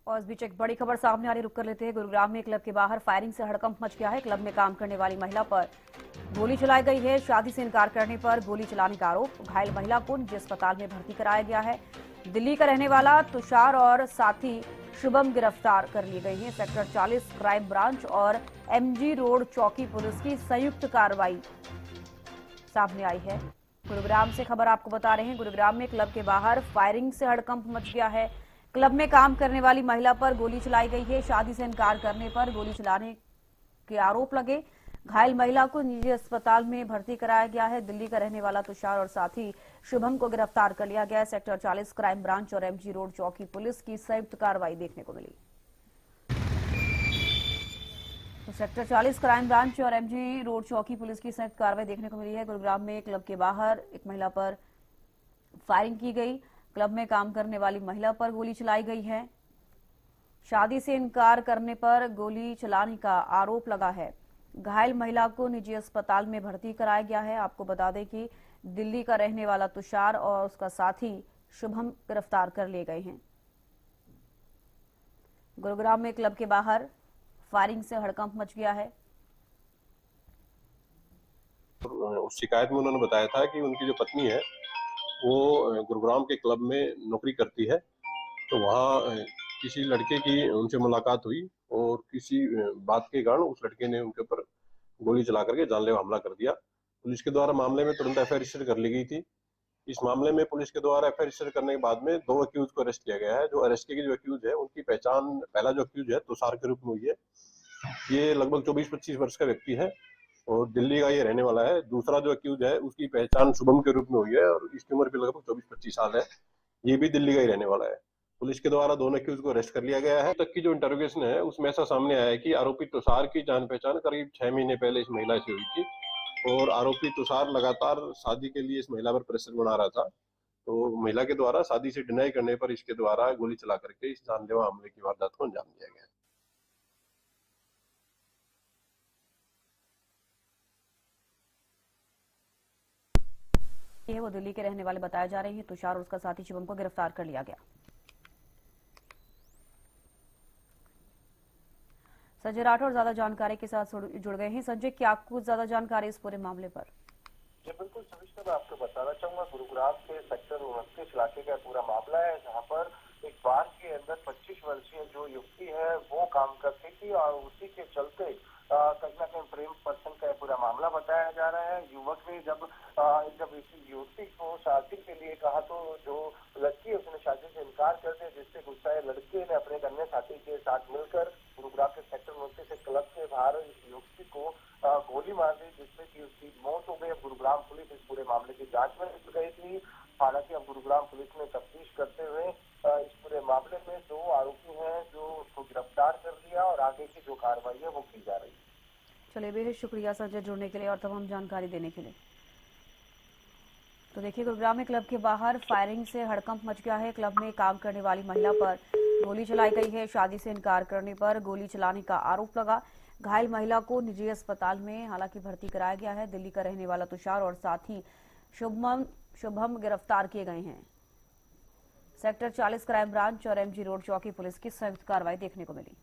और इस बीच एक बड़ी खबर सामने आ रही, रुक कर लेते हैं। गुरुग्राम में क्लब के बाहर फायरिंग से हड़कंप मच गया है। क्लब में काम करने वाली महिला पर गोली चलाई गई है। शादी से इनकार करने पर गोली चलाने का आरोप। घायल महिला को निजी अस्पताल में भर्ती कराया गया है। दिल्ली का रहने वाला तुषार और साथी शुभम गिरफ्तार कर लिए गए हैं। सेक्टर 40 क्राइम ब्रांच और एमजी रोड चौकी पुलिस की संयुक्त कार्रवाई सामने आई है। गुरुग्राम से खबर आपको बता रहे हैं। गुरुग्राम में क्लब के बाहर फायरिंग से हड़कंप मच गया है। क्लब में काम करने वाली महिला पर गोली चलाई गई है। शादी से इनकार करने पर गोली चलाने के आरोप लगे। घायल महिला को निजी अस्पताल में भर्ती कराया गया है। दिल्ली का रहने वाला तुषार और साथी शुभम को गिरफ्तार कर लिया गया है। सेक्टर 40 क्राइम ब्रांच और एमजी रोड चौकी पुलिस की संयुक्त कार्रवाई देखने को मिली। तो सेक्टर 40 क्राइम ब्रांच और एमजी रोड चौकी पुलिस की संयुक्त कार्रवाई देखने को मिली है। गुरुग्राम में क्लब के बाहर एक महिला पर फायरिंग की गई। क्लब में काम करने वाली महिला पर गोली चलाई गई है। शादी से इनकार करने पर गोली चलाने का आरोप लगा है। घायल महिला को निजी अस्पताल में भर्ती कराया गया है। आपको बता दें कि दिल्ली का रहने वाला तुषार और उसका साथी शुभम गिरफ्तार कर लिए गए हैं। गुरुग्राम में क्लब के बाहर फायरिंग से हड़कंप मच गया है। उस शिकायत में उन्होंने बताया था कि उनकी जो पत्नी है वो गुरुग्राम के क्लब में नौकरी करती है, तो वहाँ किसी लड़के की उनसे मुलाकात हुई और किसी बात के कारण उस लड़के ने उनके ऊपर गोली चला करके जानलेवा हमला कर दिया। पुलिस के द्वारा मामले में तुरंत एफआईआर रजिस्टर कर ली गई थी। इस मामले में पुलिस के द्वारा एफआईआर रजिस्टर करने के बाद में 2 अक्यूज को अरेस्ट किया गया है। जो अरेस्ट किए गए जो अक्यूज है उनकी पहचान, पहला जो अक्यूज है तुषार के रूप में हुई है। ये लगभग 24-25 वर्ष का व्यक्ति है और दिल्ली का ये रहने वाला है। दूसरा जो अक्यूज है उसकी पहचान शुभम के रूप में हुई है और इसकी उम्र भी लगभग 24-25 साल है। ये भी दिल्ली का ही रहने वाला है। पुलिस के द्वारा दोनों अक्यूज को अरेस्ट कर लिया गया है। तक की जो इंटरोगेशन है उसमें ऐसा सामने आया है कि आरोपी तुषार की जान पहचान करीब 6 महीने पहले इस महिला से हुई थी और आरोपी तुषार लगातार शादी के लिए इस महिला पर प्रेशर बना रहा था। तो महिला के द्वारा शादी से डिनाई करने पर इसके द्वारा गोली चला करके इस जानलेवा हमले की वारदात को अंजाम दिया गया। वो दिल्ली के रहने वाले बताए जा रहे हैं। तुषार और उसका साथी शुभम को गिरफ्तार कर लिया गया। संजय राठौर ज्यादा जानकारी के साथ जुड़ गए हैं। संजय, क्या कुछ ज्यादा जानकारी इस पूरे मामले पर? जी बिल्कुल सविस्तर मैं आपको बताना चाहूंगा। गुरुग्राम के सेक्टर 29 इलाके का पूरा मामला है, जहां पर एक बार के अंदर 25 वर्षीय जो युवती है वो काम करती थी और उसी के चलते कहीं ना कहीं प्रेम पर्सन का पूरा मामला बताया जा रहा है। युवक ने जब इस युवती को शादी के लिए कहा तो जो लड़की है उसने शादी से इनकार कर दिया, जिससे गुस्साए लड़के ने अपने अन्य साथी के साथ मिलकर गुरुग्राम के सेक्टर 29 से क्लब के बाहर इस युवती को गोली मार दी, जिससे कि उसकी मौत हो गई। अब गुरुग्राम पुलिस इस पूरे मामले की जांच में जुट गई थी। हालांकि अब गुरुग्राम पुलिस ने तफ्तीश करते हुए इस पूरे मामले में 2 आरोपी हैं जो उसको गिरफ्तार कर लिया और आगे की जो कार्रवाई है वो की जा रही है। चलिए, बेहद शुक्रिया संजय जुड़ने के लिए और तमाम जानकारी देने के लिए। तो देखिए, गुरुग्राम में क्लब के बाहर फायरिंग से हड़कंप मच गया है। क्लब में काम करने वाली महिला पर गोली चलाई गई है। शादी से इनकार करने पर गोली चलाने का आरोप लगा। घायल महिला को निजी अस्पताल में हालांकि भर्ती कराया गया है। दिल्ली का रहने वाला तुषार और साथी शुभम गिरफ्तार किए गए हैं। सेक्टर 40 क्राइम ब्रांच और एमजी रोड चौकी पुलिस की संयुक्त कार्रवाई देखने को मिली।